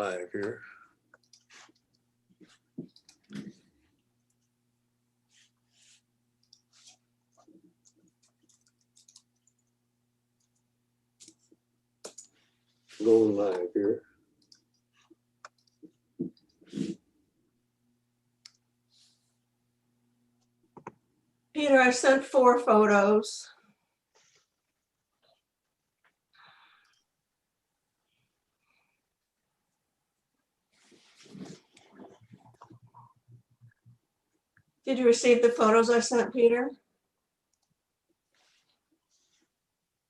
live here. Going live here. Peter, I sent 4 photos. Did you receive the photos I sent, Peter?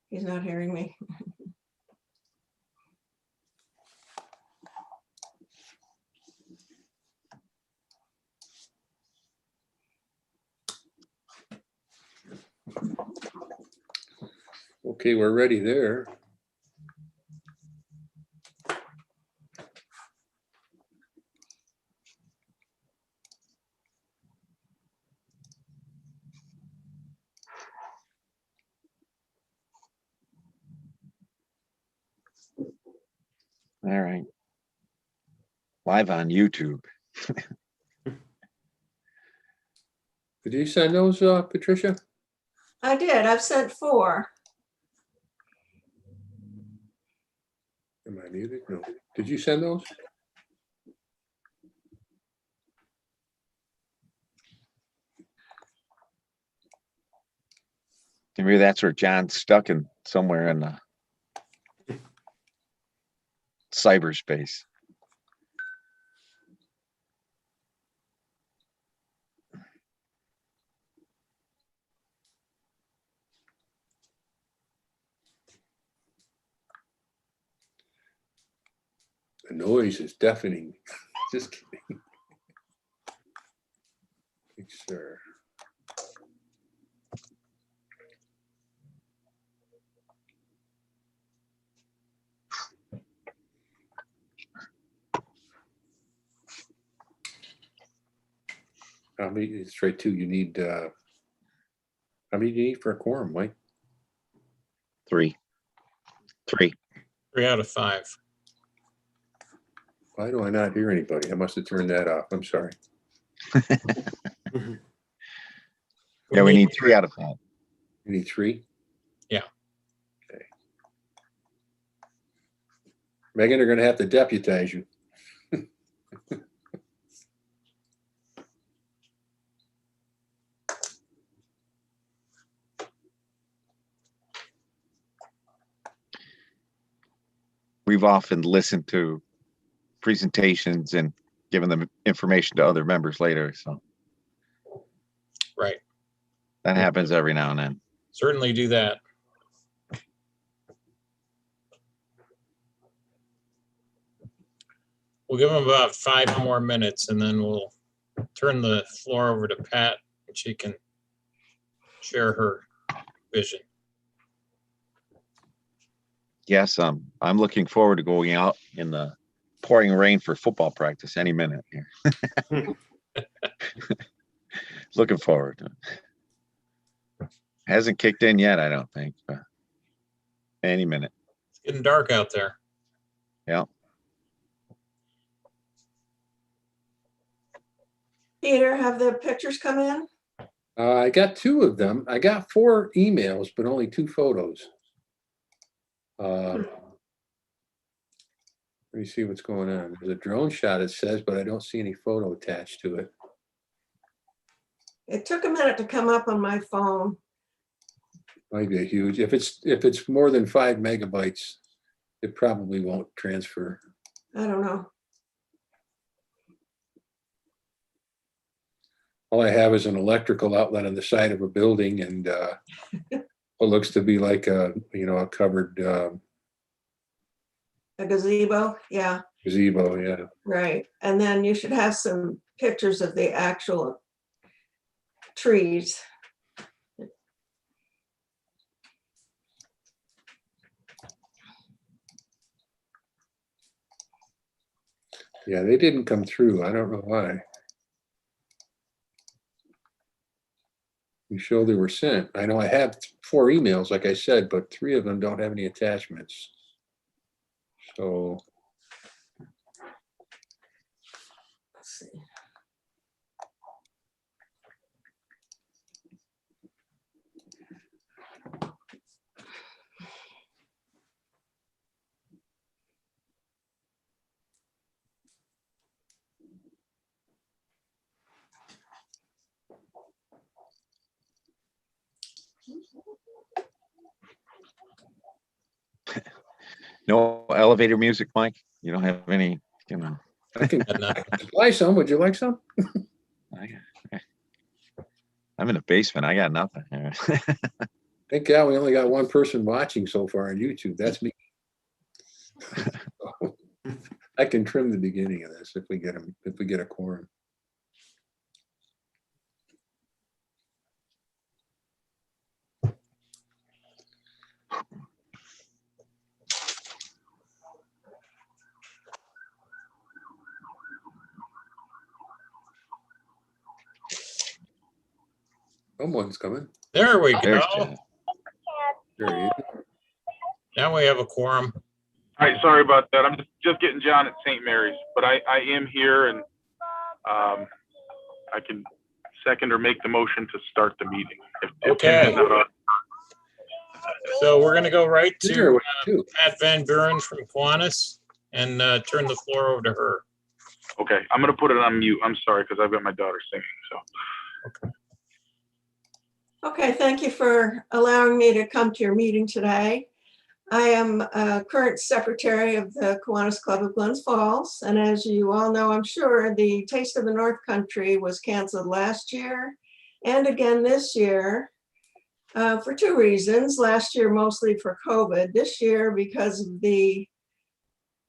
He's not hearing me. Okay, we're ready there. All right. Live on YouTube. Did you send those, Patricia? I did. I've sent 4. Am I muted? No. Did you send those? Maybe that's where John's stuck in somewhere in the cyberspace. The noise is deafening. Just kidding. Sure. How many? It's right too. You need. How many do you need for a quorum, Mike? 3. 3. 3 out of 5. Why do I not hear anybody? I must have turned that off. I'm sorry. Yeah, we need 3 out of 5. You need 3? Yeah. Okay. Megan, they're going to have to deputize you. We've often listened to presentations and given them information to other members later. So Right. that happens every now and then. Certainly do that. We'll give them about 5 more minutes and then we'll turn the floor over to Pat and she can share her vision. Yes, I'm looking forward to going out in the pouring rain for football practice any minute here. Looking forward to it. Hasn't kicked in yet, I don't think, but any minute. It's getting dark out there. Yeah. Peter, have the pictures come in? I got 2 of them. I got 4 emails, but only 2 photos. Let me see what's going on. There's a drone shot, it says, but I don't see any photo attached to it. It took a minute to come up on my phone. Might be huge. If it's more than 5 megabytes, it probably won't transfer. I don't know. All I have is an electrical outlet on the side of a building and what looks to be like a covered A gazebo, yeah, gazebo. Yeah. right. And then you should have some pictures of the actual trees. Yeah, they didn't come through. I don't know why. You show they were sent. I know I have 4 emails, like I said, but 3 of them don't have any attachments. So No elevator music, Mike? You don't have any, you know? I can Got nothing. supply some. Would you like some? I'm in the basement. I got nothing. Thank God we only got one person watching so far on YouTube. That's me. I can trim the beginning of this if we get a quorum. Someone's coming. There we There's go. Jeff. There he is. Now we have a quorum. All right, sorry about that. I'm just getting John at St. Mary's, but I am here and I can second or make the motion to start the meeting. If Okay. Tim's not on. So we're gonna go right Here, to what you do? Pat Van Buren from Kiwanis and turn the floor over to her. Okay, I'm gonna put it on mute. I'm sorry, because I've got my daughter singing, so. Okay, thank you for allowing me to come to your meeting today. I am current secretary of the Kiwanis Club of Glens Falls. And as you all know, I'm sure, the Taste of the North Country was canceled last year and again this year for two reasons. Last year, mostly for COVID. This year, because of the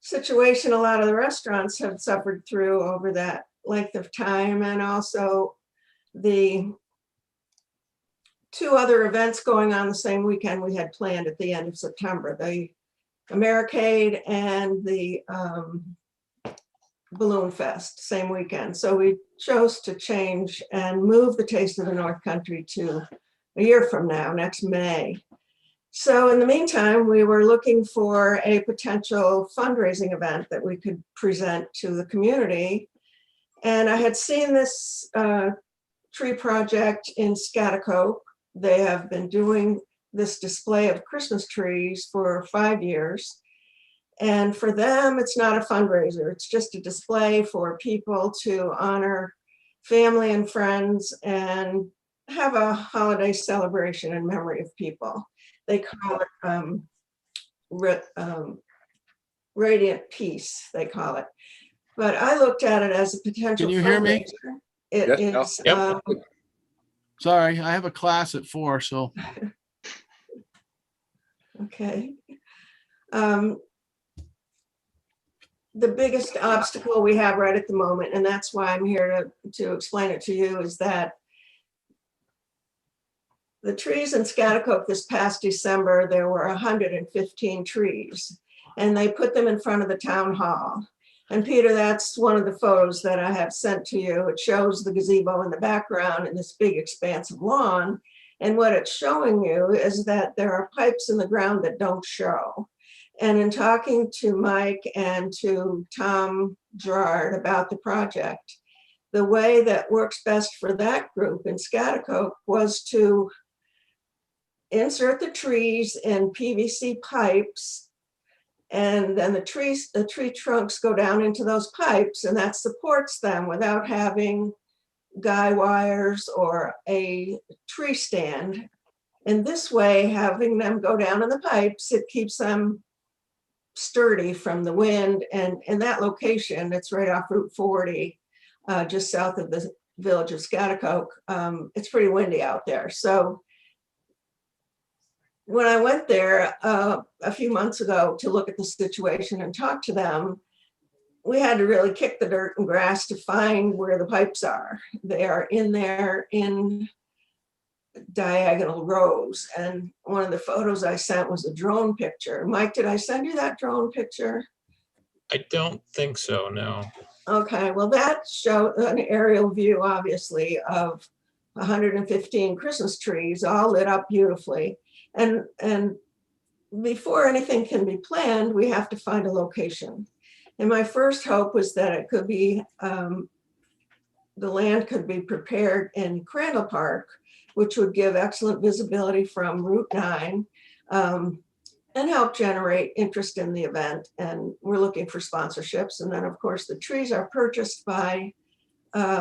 situation a lot of the restaurants have suffered through over that length of time, and also the two other events going on the same weekend we had planned at the end of September, the Americade and the Balloon Fest, same weekend. So we chose to change and move the Taste of the North Country to a year from now, next May. So in the meantime, we were looking for a potential fundraising event that we could present to the community. And I had seen this tree project in Scotticoke. They have been doing this display of Christmas trees for 5 years. And for them, it's not a fundraiser. It's just a display for people to honor family and friends and have a holiday celebration in memory of people. They call it Radiant Peace, they call it. But I looked at it as a potential Can you hear me? fundraiser. It Yes, is, Yep. Sorry, I have a class at 4, so okay. The biggest obstacle we have right at the moment, and that's why I'm here to explain it to you, is that the trees in Scotticoke this past December, there were 115 trees, and they put them in front of the town hall. And Peter, that's one of the photos that I have sent to you. It shows the gazebo in the background and this big expanse of lawn. And what it's showing you is that there are pipes in the ground that don't show. And in talking to Mike and to Tom Gerard about the project, the way that works best for that group in Scotticoke was to insert the trees in PVC pipes, and then the tree trunks go down into those pipes, and that supports them without having guy wires or a tree stand. And this way, having them go down in the pipes, it keeps them sturdy from the wind. And in that location, it's right off Route 40, just south of the village of Scotticoke. It's pretty windy out there. So when I went there a few months ago to look at the situation and talk to them, we had to really kick the dirt and grass to find where the pipes are. They are in there in diagonal rows. And one of the photos I sent was a drone picture. Mike, did I send you that drone picture? I don't think so, no. Okay, well, that showed an aerial view, obviously, of 115 Christmas trees, all lit up beautifully. And before anything can be planned, we have to find a location. And my first hope was that it could be, the land could be prepared in Crandall Park, which would give excellent visibility from Route 9 and help generate interest in the event. And we're looking for sponsorships. And then, of course, the trees are purchased by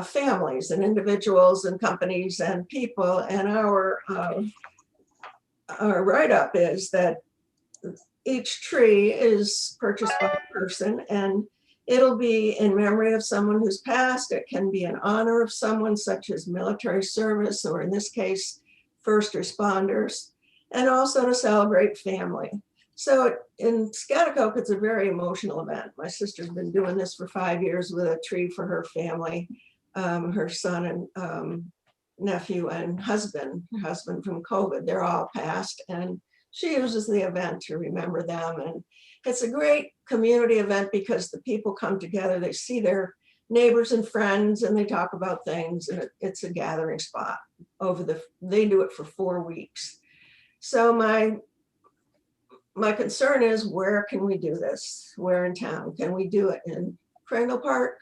families and individuals and companies and people. And our write-up is that each tree is purchased by a person, and it'll be in memory of someone who's passed. It can be in honor of someone such as military service, or in this case, first responders, and also to celebrate family. So in Schaghticoke, it's a very emotional event. My sister's been doing this for 5 years with a tree for her family, her son and nephew and husband, her husband from COVID. They're all passed, and she uses the event to remember them. And it's a great community event because the people come together, they see their neighbors and friends, and they talk about things, and it's a gathering spot they do it for 4 weeks. So my concern is, where can we do this? Where in town? Can we do it in Crandall Park?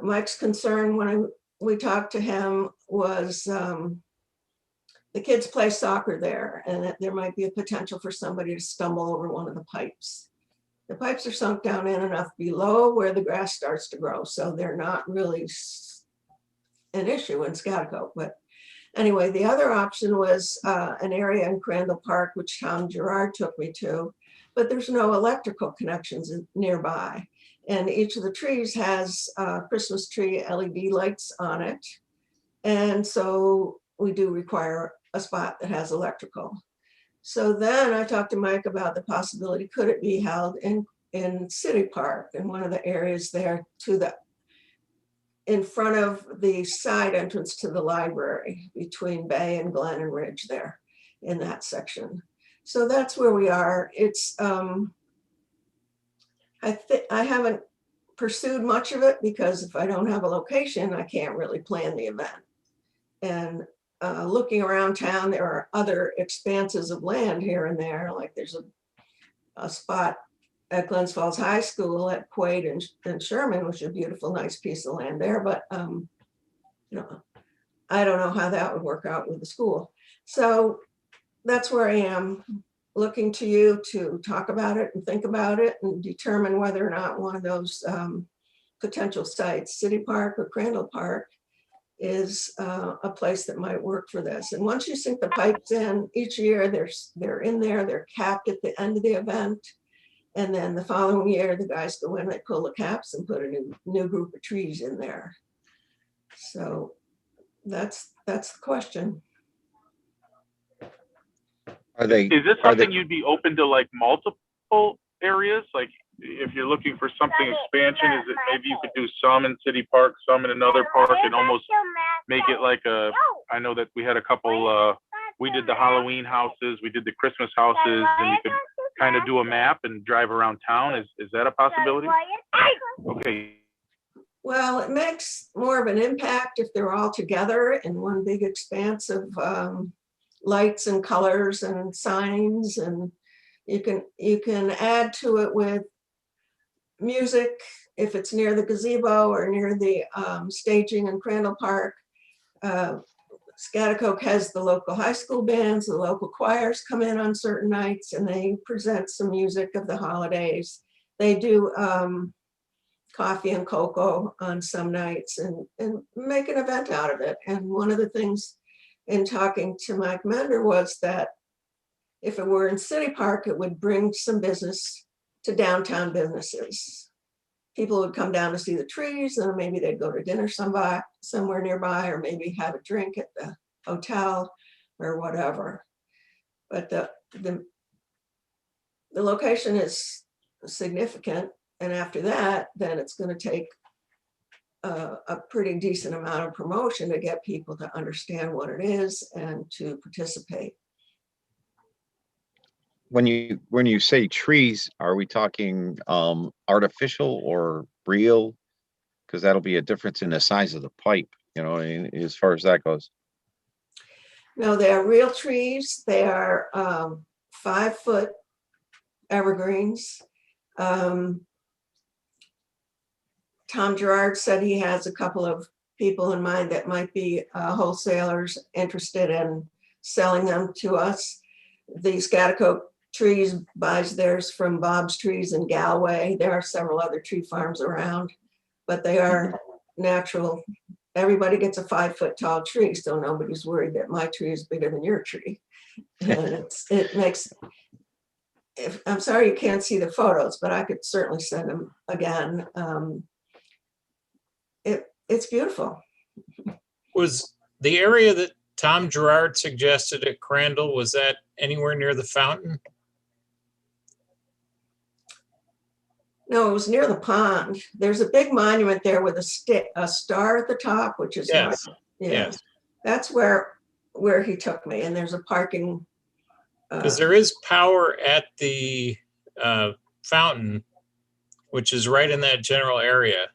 Mike's concern when we talked to him was the kids play soccer there, and that there might be a potential for somebody to stumble over one of the pipes. The pipes are sunk down in enough below where the grass starts to grow, so they're not really an issue in Schaghticoke. But anyway, the other option was an area in Crandall Park, which Tom Gerard took me to, but there's no electrical connections nearby. And each of the trees has Christmas tree LED lights on it. And so we do require a spot that has electrical. So then I talked to Mike about the possibility, could it be held in City Park, in one of the areas there in front of the side entrance to the library, between Bay and Glen and Ridge there, in that section. So that's where we are. It's, I haven't pursued much of it because if I don't have a location, I can't really plan the event. And looking around town, there are other expanses of land here and there. Like there's a spot at Glens Falls High School at Quaid and Sherman, which is a beautiful, nice piece of land there. But you know, I don't know how that would work out with the school. So that's where I am, looking to you to talk about it and think about it and determine whether or not one of those potential sites, City Park or Crandall Park, is a place that might work for this. And once you sink the pipes in, each year they're in there, they're capped at the end of the event. And then the following year, the guys go in, they pull the caps and put a new group of trees in there. So that's the question. Are they, Is this are they, something you'd be open to, like multiple areas? Like if you're looking for something expansion, is it maybe you could do some in City Park, some in another park, and almost make it like I know that we had a couple, we did the Halloween houses, we did the Christmas houses, and you could kind of do a map and drive around town. Is that a possibility? Okay. Well, it makes more of an impact if they're all together in one big expanse of lights and colors and signs, and you can add to it with music if it's near the gazebo or near the staging in Crandall Park. Schaghticoke has the local high school bands, the local choirs come in on certain nights and they present some music of the holidays. They do coffee and cocoa on some nights and make an event out of it. And one of the things in talking to Mike Mender was that if it were in City Park, it would bring some business to downtown businesses. People would come down to see the trees, and maybe they'd go to dinner somewhere nearby, or maybe have a drink at the hotel or whatever. But the location is significant. And after that, then it's going to take a pretty decent amount of promotion to get people to understand what it is and to participate. when you say trees, are we talking artificial or real? Because that'll be a difference in the size of the pipe, you know, as far as that goes. No, they are real trees. They are 5-foot evergreens. Tom Gerard said he has a couple of people in mind that might be wholesalers interested in selling them to us. The Schaghticoke Trees buys theirs from Bob's Trees in Galway. There are several other tree farms around, but they are natural. Everybody gets a 5-foot tall tree, so nobody's worried that my tree is bigger than your tree. And it makes I'm sorry you can't see the photos, but I could certainly send them again. It's beautiful. Was the area that Tom Gerard suggested at Crandall, was that anywhere near the fountain? No, it was near the pond. There's a big monument there with a star at the top, which is Yes, yeah. yes. That's where he took me, and there's a parking. Because there is power at the fountain, which is right in that general area.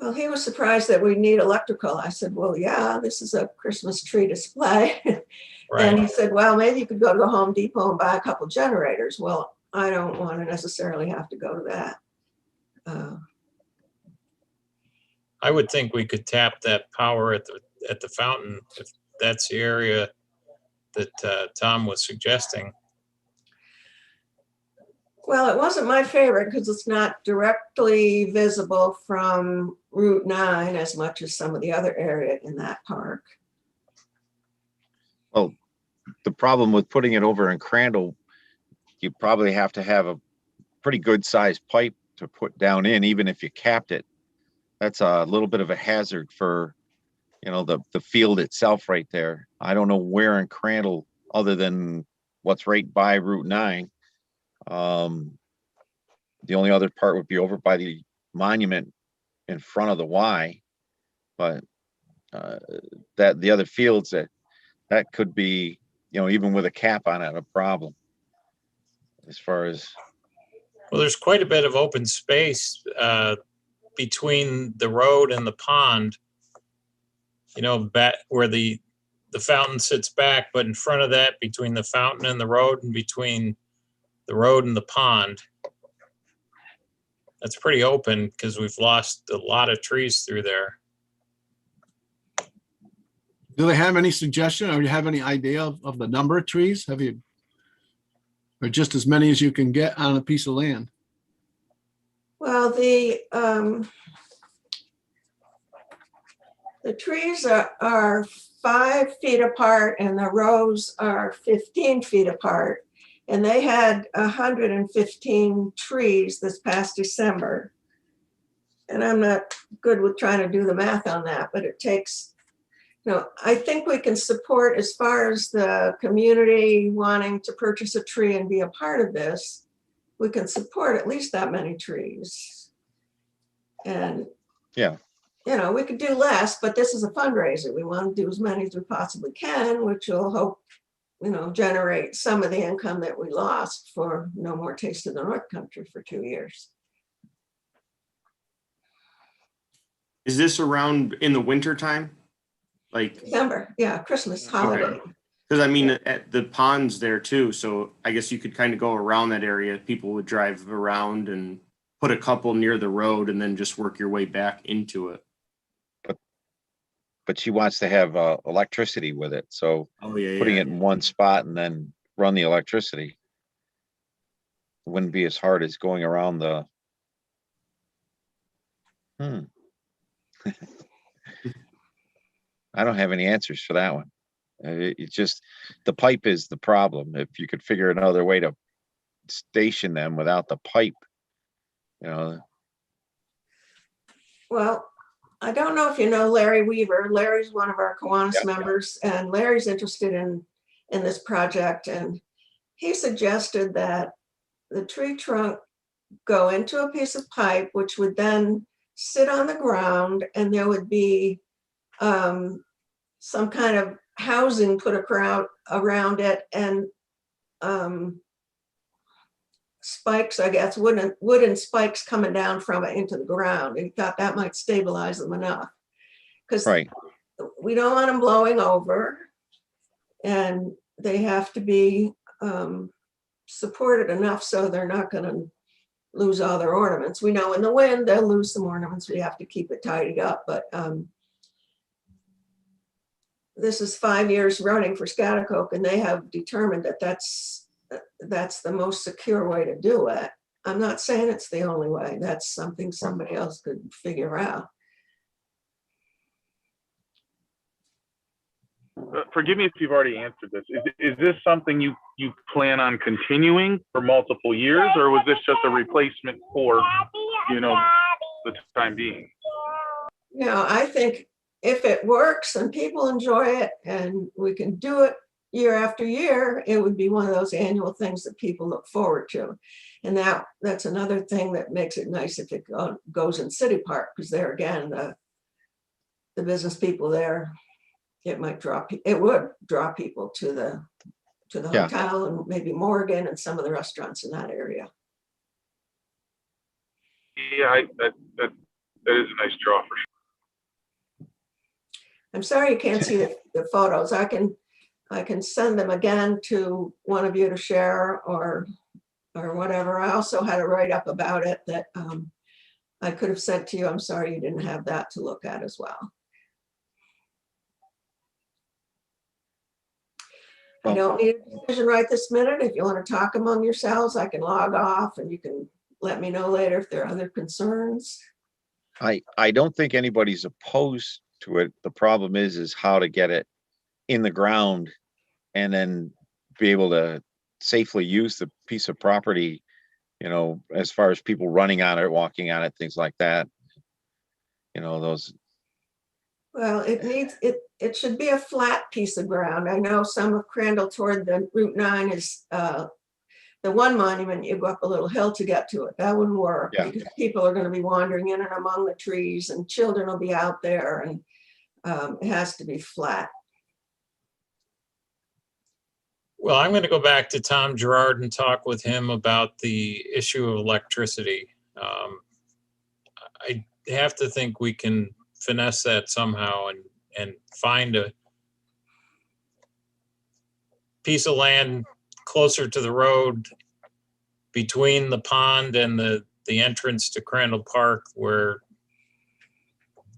Well, he was surprised that we need electrical. I said, well, yeah, this is a Christmas tree display. And he Right. said, well, maybe you could go to the Home Depot and buy a couple generators. Well, I don't want to necessarily have to go to that. I would think we could tap that power at the fountain if that's the area that Tom was suggesting. Well, it wasn't my favorite because it's not directly visible from Route 9 as much as some of the other area in that park. Well, the problem with putting it over in Crandall, you probably have to have a pretty good sized pipe to put down in, even if you capped it. That's a little bit of a hazard for, the field itself right there. I don't know where in Crandall, other than what's right by Route 9. The only other part would be over by the monument in front of the Y, but that the other fields that could be, even with a cap on it, a problem. As far as, Well, there's quite a bit of open space between the road and the pond. Back where the fountain sits back, but in front of that, between the fountain and the road, and between the road and the pond, that's pretty open because we've lost a lot of trees through there. Do they have any suggestion or do you have any idea of the number of trees? Or just as many as you can get on a piece of land? Well, the trees are 5 feet apart and the rows are 15 feet apart. And they had 115 trees this past December. And I'm not good with trying to do the math on that, but it takes, I think we can support, as far as the community wanting to purchase a tree and be a part of this, we can support at least that many trees. And yeah, we could do less, but this is a fundraiser. We want to do as many as we possibly can, which will hope, generate some of the income that we lost for No More Taste of the North Country for 2 years. Is this around in the winter time? Like, December, yeah, Christmas holiday. because I mean, at the pond's there too, so I guess you could kind of go around that area. People would drive around and put a couple near the road and then just work your way back into it. but she wants to have electricity with it. So Oh, yeah, putting yeah. it in one spot and then run the electricity wouldn't be as hard as going around the. I don't have any answers for that one. It's just the pipe is the problem. If you could figure another way to station them without the pipe, Well, I don't know if you know Larry Weaver. Larry's one of our Kiwanis Yeah. members, and Larry's interested in this project. And he suggested that the tree trunk go into a piece of pipe, which would then sit on the ground, and there would be some kind of housing put around it, and spikes, I guess, wooden spikes coming down from it into the ground. And he thought that might stabilize them enough, because right. we don't want them blowing over, and they have to be supported enough so they're not going to lose all their ornaments. We know in the wind they'll lose some ornaments. We have to keep it tidied up, but this is 5 years running for Scotticoke, and they have determined that that's the most secure way to do it. I'm not saying it's the only way. That's something somebody else could figure out. forgive me if you've already answered this. Is this something you plan on continuing for multiple years, or was this just a replacement for, the time being? I think if it works and people enjoy it and we can do it year after year, it would be one of those annual things that people look forward to. And that's another thing that makes it nice if it goes in City Park, because there again, the business people there, it would draw people to the Yeah. hotel and maybe Morgan and some of the restaurants in that area. Yeah, that is a nice draw for sure. I'm sorry you can't see the photos. I can send them again to one of you to share or whatever. I also had a write-up about it that I could have sent to you. I'm sorry you didn't have that to look at as well. I don't need a decision right this minute. If you want to talk among yourselves, I can log off and you can let me know later if there are other concerns. I don't think anybody's opposed to it. The problem is how to get it in the ground and then be able to safely use the piece of property, as far as people running on it, walking on it, things like that. Those. Well, it should be a flat piece of ground. I know some of Crandall toward the Route 9 is the one monument, you go up a little hill to get to it. That wouldn't work. Yeah. Because people are going to be wandering in and among the trees and children will be out there, and it has to be flat. Well, I'm going to go back to Tom Gerard and talk with him about the issue of electricity. I have to think we can finesse that somehow and find a piece of land closer to the road between the pond and the entrance to Crandall Park where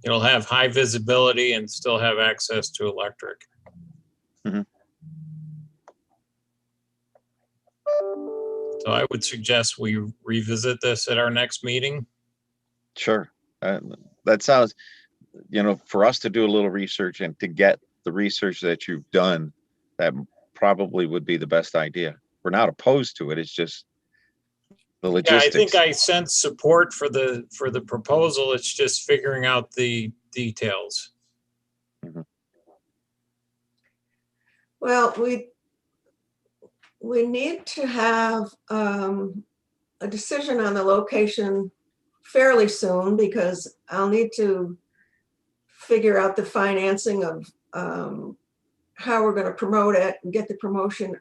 it'll have high visibility and still have access to electric. Mhm. So I would suggest we revisit this at our next meeting. Sure. That sounds, for us to do a little research and to get the research that you've done, that probably would be the best idea. We're not opposed to it. It's just the Yeah, I logistics. think I sense support for the proposal. It's just figuring out the details. Mhm. Well, we need to have a decision on the location fairly soon, because I'll need to figure out the financing of how we're going to promote it and get the promotion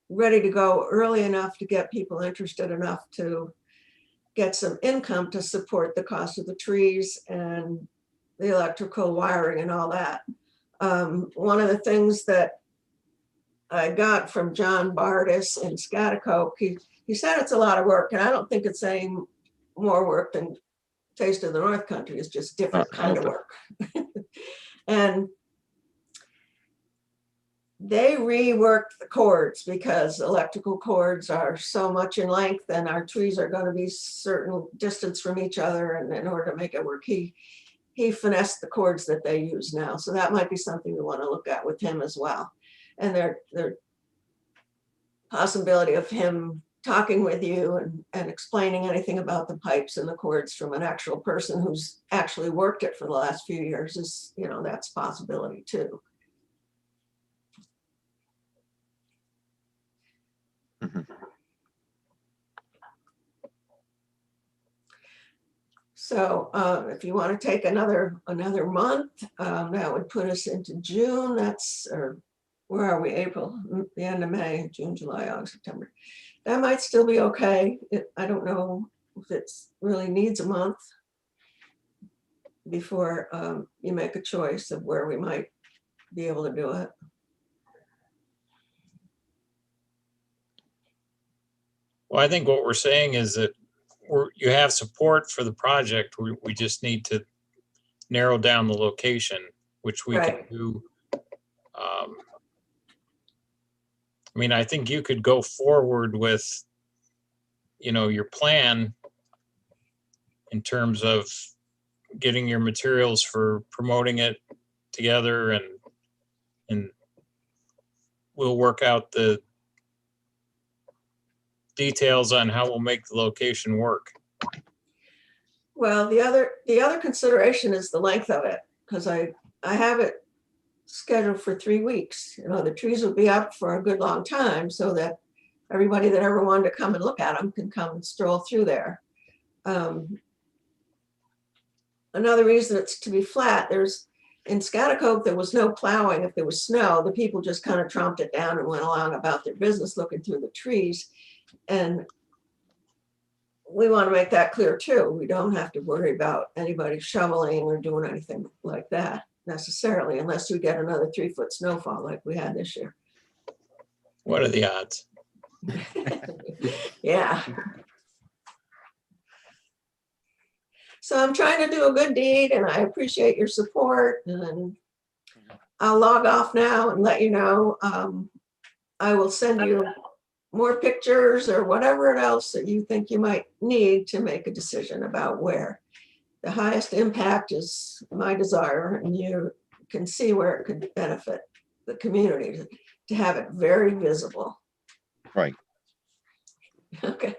ready to go early enough to get people interested enough to get some income to support the cost of the trees and the electrical wiring and all that. One of the things that I got from John Bardis in Scotticoke, he said it's a lot of work, and I don't think it's any more work than Taste of the North Country. It's just different kind of work. And they reworked the cords because electrical cords are so much in length and our trees are going to be certain distance from each other. And in order to make it work, he finessed the cords that they use now. So that might be something we want to look at with him as well. And there possibility of him talking with you and explaining anything about the pipes and the cords from an actual person who's actually worked it for the last few years is, that's a possibility too. Mhm. So if you want to take another month, that would put us into June. Where are we? April, the end of May, June, July, August, September. That might still be okay. I don't know if it really needs a month before you make a choice of where we might be able to do it. Well, I think what we're saying is that you have support for the project. We just need to narrow down the location, which we Right. can do. I think you could go forward with, your plan in terms of getting your materials for promoting it together and we'll work out the details on how we'll make the location work. Well, the other consideration is the length of it, because I have it scheduled for 3 weeks. You know, the trees will be up for a good long time so that everybody that ever wanted to come and look at them can come and stroll through there. Another reason it's to be flat, in Scotticoke, there was no plowing. If there was snow, the people just kind of tromped it down and went along about their business looking through the trees. And we want to make that clear too. We don't have to worry about anybody shoveling or doing anything like that necessarily, unless we get another 3-foot snowfall like we had this year. What are the odds? Yeah. So I'm trying to do a good deed and I appreciate your support, and I'll log off now and let you know. I will send you more pictures or whatever else that you think you might need to make a decision about where the highest impact is my desire, and you can see where it could benefit the community to have it very visible. Right. Okay.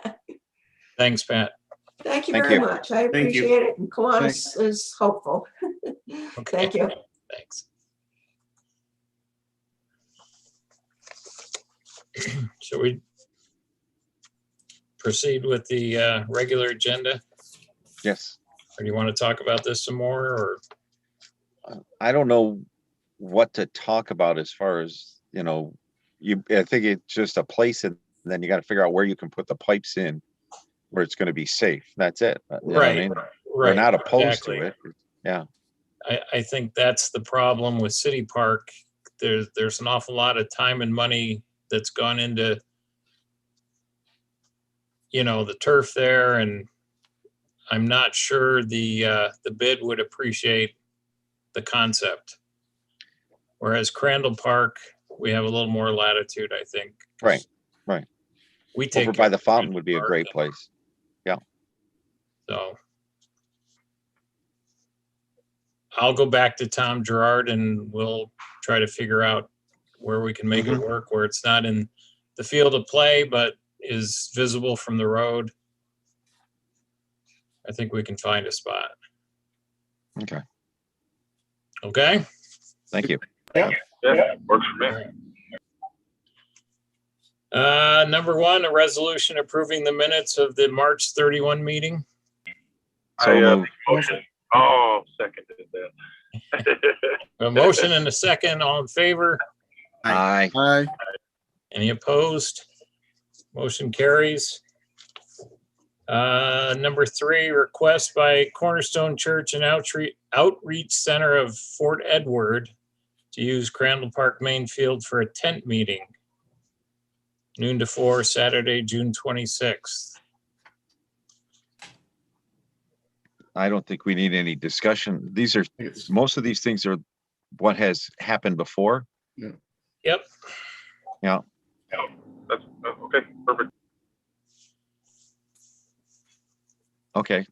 Thanks, Pat. Thank you Thank very you. much. I Thank you. appreciate it. And Kiwanis is hopeful. Okay. Thank you. Thanks. Shall we proceed with the regular agenda? Yes. Or do you want to talk about this some more, or? I don't know what to talk about as far as, you know, I think it's just a place, and then you got to figure out where you can put the pipes in where it's going to be safe. That's it. You know what I Right, mean? We're right. not opposed exactly. to it. Yeah. I think that's the problem with City Park. There's an awful lot of time and money that's gone into, you know, the turf there, and I'm not sure the bid would appreciate the concept. Whereas Crandall Park, we have a little more latitude, I think. Right. Right. We take Over by care the of fountain Crandall would be a Park, great place. So I'll go back to Tom Gerard and we'll try to figure out where we can make it work, where it's not in the field of play, but is visible from the road. I think we can find a spot. Okay. Okay? Thank you. Yeah, works for me. Number one, a resolution approving the minutes of the March 31 meeting. So moved. Motion. Oh, seconded that. A motion and a second, all in favor? Aye. Aye. Any opposed? Motion carries. Number three, request by Cornerstone Church and Outreach Center of Fort Edward to use Crandall Park main field for a tent meeting. Noon to 4, Saturday, June 26th. I don't think we need any discussion. Most of these things are what has happened before. Yep. Yeah. Yeah, that's okay. Perfect. Okay.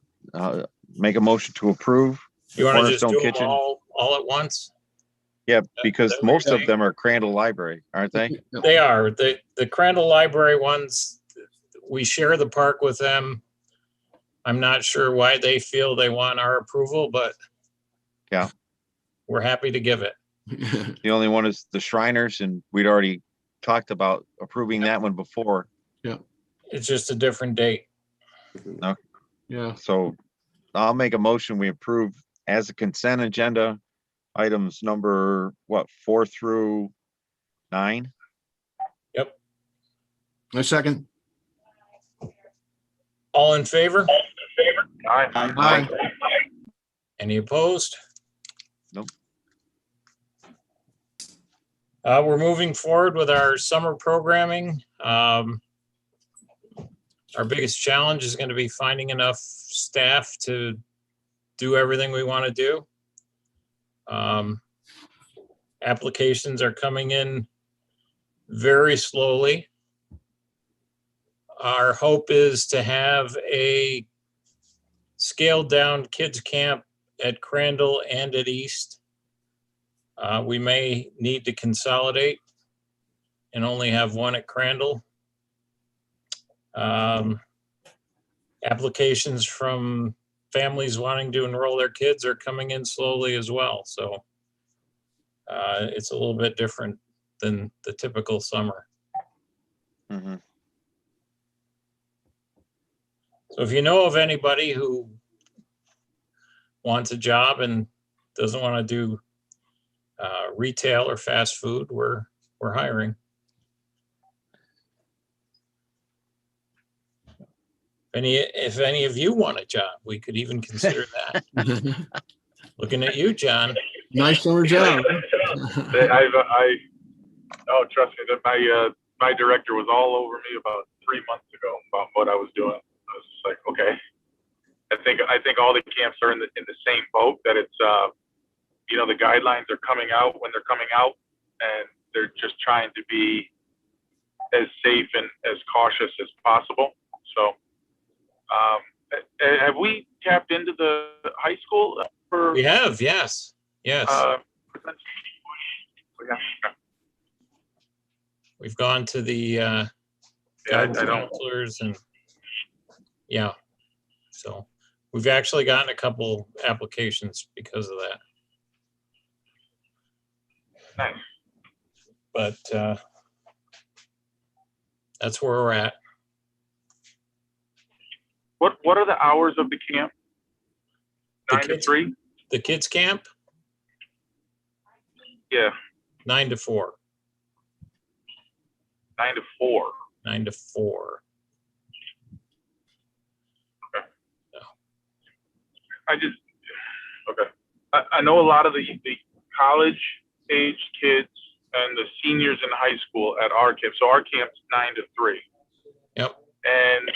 Make a motion to approve. You want to just Cornerstone do them Kitchen. all at once? Yeah, because that what most you're of saying? them are Crandall Library, aren't they? They are. The Crandall Library ones, we share the park with them. I'm not sure why they feel they want our approval, but Yeah. we're happy to give it. The only one is the Shriners, and we'd already talked about approving that one before. It's just a different date. Yeah. So I'll make a motion. We approve as a consent agenda items number, 4 through 9? A second. All in favor? Aye. Aye. Any opposed? Nope. We're moving forward with our summer programming. Our biggest challenge is going to be finding enough staff to do everything we want to do. Applications are coming in very slowly. Our hope is to have a scaled down kids camp at Crandall and at East. We may need to consolidate. and only have one at Crandall. Applications from families wanting to enroll their kids are coming in slowly as well. So it's a little bit different than the typical summer. Mhm. So if you know of anybody who wants a job and doesn't want to do retail or fast food, we're hiring. If any of you want a job, we could even consider that. Looking at you, John. Nice summer job. Oh, trust me, that my director was all over me about 3 months ago about what I was doing. I was just like, okay. I think all the camps are in the same boat, that it's the guidelines are coming out when they're coming out, and they're just trying to be as safe and as cautious as possible. So have we tapped into the high school for? We have, yes. We've gone to the guidance counselors and so we've actually gotten a couple applications because of that. Nice. But that's where we're at. What are the hours of the camp? 9 to 3? The kids camp? Yeah. 9 to 4. 9 to 4. 9 to 4. Okay. I know a lot of the college age kids and the seniors in high school at our camp. So our camp's 9 to 3. Yep. And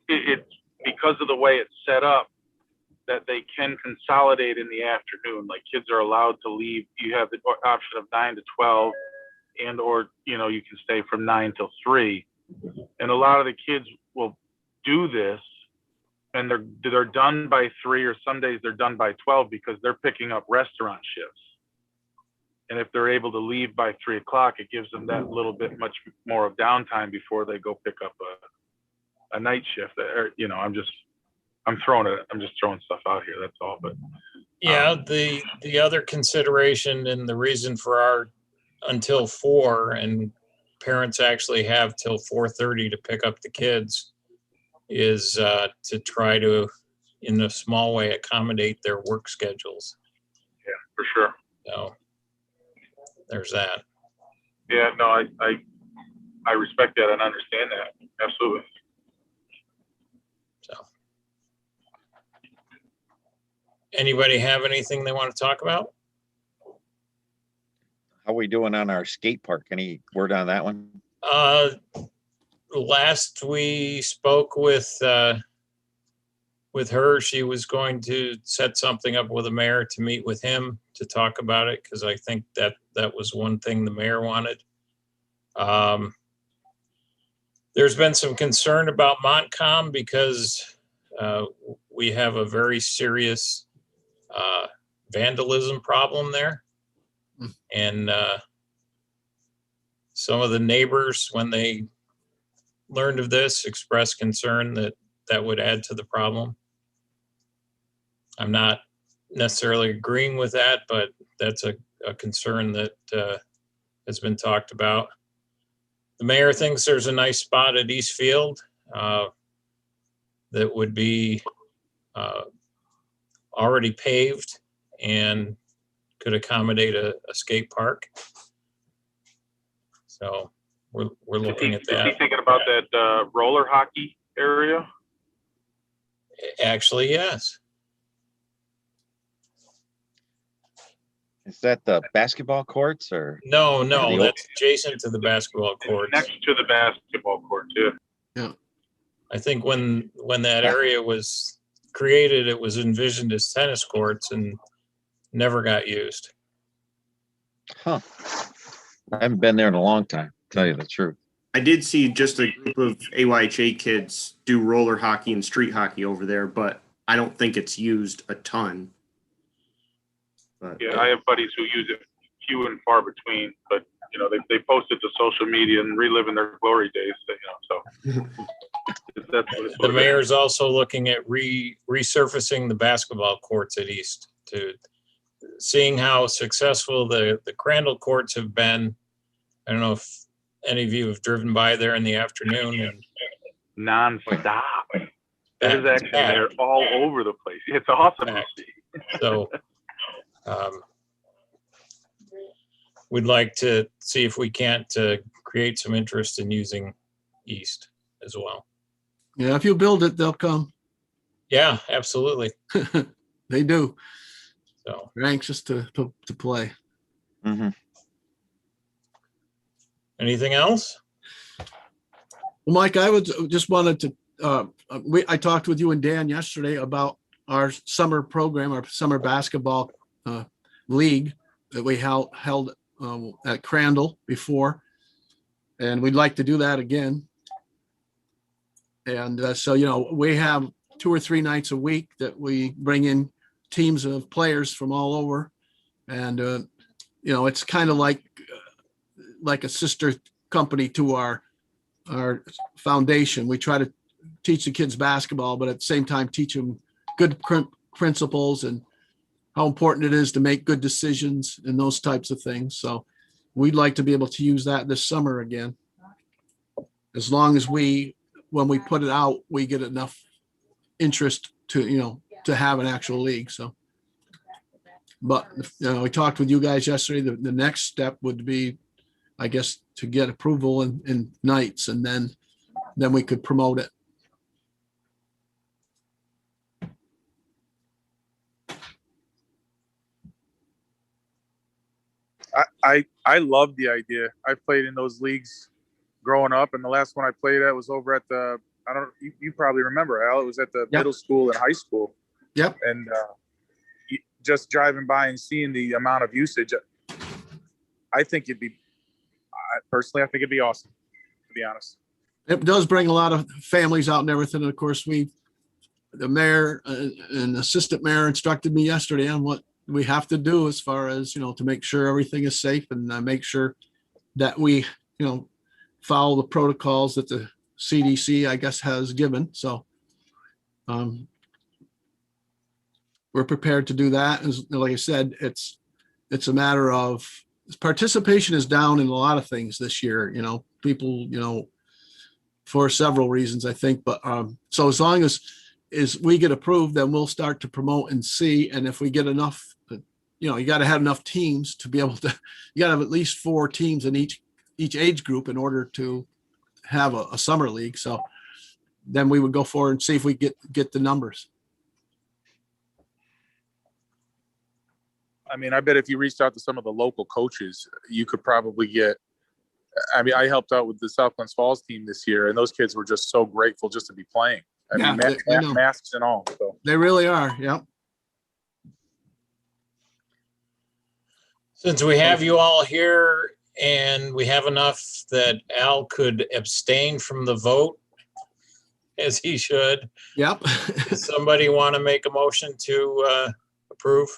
it's because of the way it's set up that they can consolidate in the afternoon. Like, kids are allowed to leave. You have the option of 9 to 12, and or you can stay from 9 till 3. And a lot of the kids will do this, and they're done by 3, or some days they're done by 12 because they're picking up restaurant shifts. And if they're able to leave by 3 o'clock, it gives them that little bit much more of downtime before they go pick up a night shift. Or, I'm just throwing stuff out here. That's all. But yeah, the other consideration and the reason for our until 4, and parents actually have till 4:30 to pick up the kids, is to try to, in a small way, accommodate their work schedules. Yeah, for sure. So there's that. Yeah, no, I respect that and understand that. Absolutely. So anybody have anything they want to talk about? How we doing on our skate park? Any word on that one? Last we spoke with her, she was going to set something up with the mayor to meet with him to talk about it, because I think that was one thing the mayor wanted. There's been some concern about Montcalm because we have a very serious vandalism problem there. And some of the neighbors, when they learned of this, expressed concern that would add to the problem. I'm not necessarily agreeing with that, but that's a concern that has been talked about. The mayor thinks there's a nice spot at East Field that would be already paved and could accommodate a skate park. So we're looking at that. Is he thinking about that roller hockey area? Actually, yes. Is that the basketball courts or? No, The- that's adjacent to the basketball courts. Next to the basketball court, too. I think when that area was created, it was envisioned as tennis courts and never got used. Huh. I haven't been there in a long time, to tell you the truth. I did see just a group of AYHA kids do roller hockey and street hockey over there, but I don't think it's used a ton. But Yeah, I have buddies who use it few and far between, but they post it to social media and reliving their glory days, so. That's what it's The mayor's also looking at resurfacing the basketball courts at East to seeing how successful the Crandall courts have been. I don't know if any of you have driven by there in the afternoon and nonstop. That is It's actually, packed. they're all over the place. It's awesome to Packed. see. So we'd like to see if we can't create some interest in using East as well. Yeah, if you build it, they'll come. Yeah, absolutely. They do. So They're anxious to play. Mhm. anything else? Well, Mike, I just wanted to, I talked with you and Dan yesterday about our summer program, our summer basketball league that we held at Crandall before. And we'd like to do that again. And so, we have 2 or 3 nights a week that we bring in teams of players from all over. And, it's kind of like a sister company to our foundation. We try to teach the kids basketball, but at the same time, teach them good principles and how important it is to make good decisions and those types of things. So we'd like to be able to use that this summer again. As long as when we put it out, we get enough interest to have an actual league. So, but, we talked with you guys yesterday. The next step would be, I guess, to get approval in nights, and then we could promote it. I love the idea. I played in those leagues growing up, and the last one I played at was over at you probably remember, Al, it was at the middle school and high school. Yep. And just driving by and seeing the amount of usage, I think personally, I think it'd be awesome, to be honest. It does bring a lot of families out and everything. And of course, the mayor and assistant mayor instructed me yesterday on what we have to do as far as, to make sure everything is safe and make sure that we, follow the protocols that the CDC, I guess, has given. So we're prepared to do that. And like I said, it's a matter of participation is down in a lot of things this year, people, for several reasons, I think. But so as long as we get approved, then we'll start to promote and see. And if we get enough, you got to have enough teams to be able to, you got to have at least 4 teams in each age group in order to have a summer league. So then we would go forward and see if we get the numbers. I mean, I bet if you reached out to some of the local coaches, you could probably get. I mean, I helped out with the South Glens Falls team this year, and those kids were just so grateful just to be playing. I mean, they know. masks and all. So. They really are. Yeah. Since we have you all here and we have enough that Al could abstain from the vote, as he should. Yep. Does somebody want to make a motion to approve?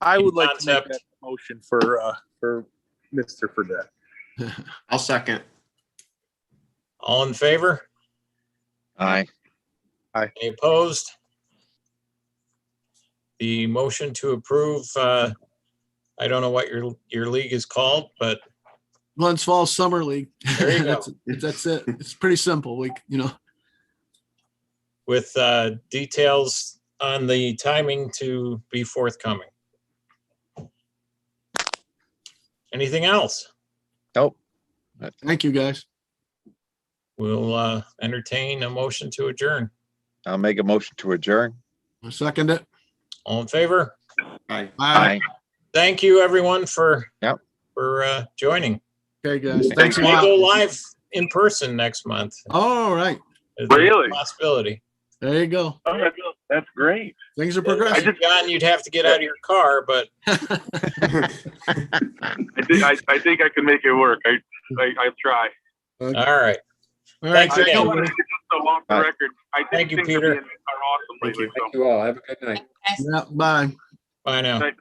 I would like to Concept. make that motion for Mr. Fredette. I'll second. All in favor? Aye. Any opposed? The motion to approve, I don't know what your league is called, but Glens Falls Summer League. There you go. That's it. It's pretty simple. with details on the timing to be forthcoming. Anything else? Nope. Thank you, guys. We'll entertain a motion to adjourn. I'll make a motion to adjourn. I second it. All in favor? Aye. Aye. Thank you, everyone, for Yep. joining. Okay, guys. We Thanks a may lot. go live in person next month. All right. There's a Really? possibility. There you go. Oh, that's great. Things are progressing. John, you'd have to get out of your car, but I think I can make it work. I'll try. Okay. all right. All right. Thanks I again. don't want to just so off the Bye. record. I think Thank you, things Peter. are awesome lately. Thank you all. Have a good night. Yeah, bye. Bye now. So.